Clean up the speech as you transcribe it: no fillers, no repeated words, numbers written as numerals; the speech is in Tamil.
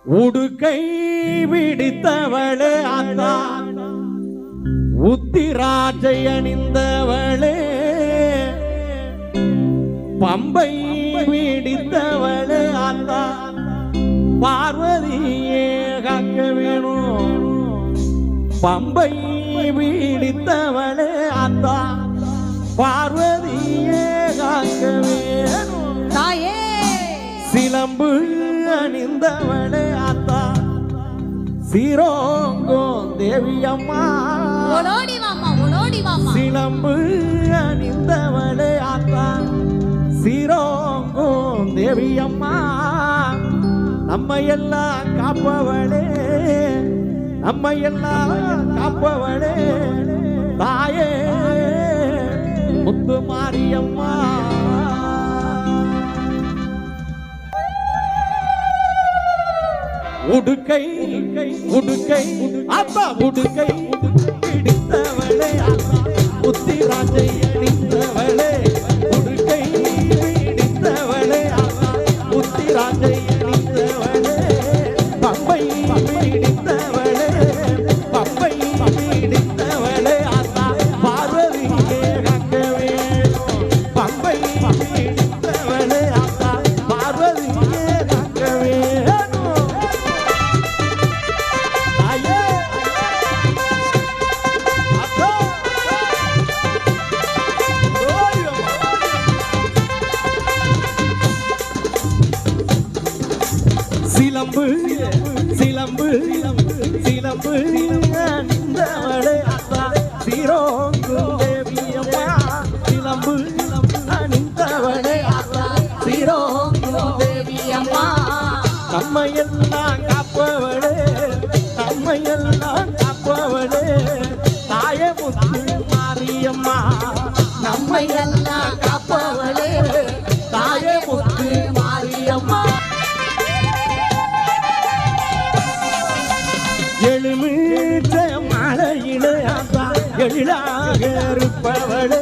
உடுக்கை பிடித்தவளே அத்தா உத்திராஜை அணிந்தவளே பம்பை பிடித்தவளே அத்தா பார்வதியே காக்க வேணும் பம்பை பிடித்தவளே அத்தா பார்வதியே காக்க வேணும் தாயே சிலம்பு அணிந்தவளே அத்தா சீரோங்கோ தேவியம்மா ஓடோடி வாமா சிலம்பு அணிந்தவளே அத்தா சீரோங்கோ தேவியம்மா நம்ம எல்லாம் காப்பவளே நம்ம எல்லாம் காப்பவளே தாயே முத்து மாரியம்மா உடுக்கை உடுக்கை அப்பா உடுக்கை பிடித்தவளே அப்பா உத்திராஜை அணிந்தவளே உடுக்கை பிடித்தவளே அப்பா உத்திராஜை அணிந்தவளே பம்பை பிடித்தவளே பம்பை பிடித்தவளே அப்பா பார்வதியே காக்க வேணும் பம்பை பிடித்தவளே அப்பா பார்வதியே காக்க வேணும் சிலம்பு சிலம்பு சிலம்பு அணிந்தவளே அத்தா சீரோங்கு தேவியம்மா சிலம்பு அணிந்தவளே அத்தா சீரோங்கு தேவியம்மா நம்ம எல்லாம் காப்பவளே நம்ம எல்லாம் காப்பவளே தாய முத்து மாரியம்மா நம்ம எல்லாம் காப்பவளே தாய முத்து மாரியம்மா எழுமீற்ற மழையிலே அத்தா எழிலாக இருப்பவளே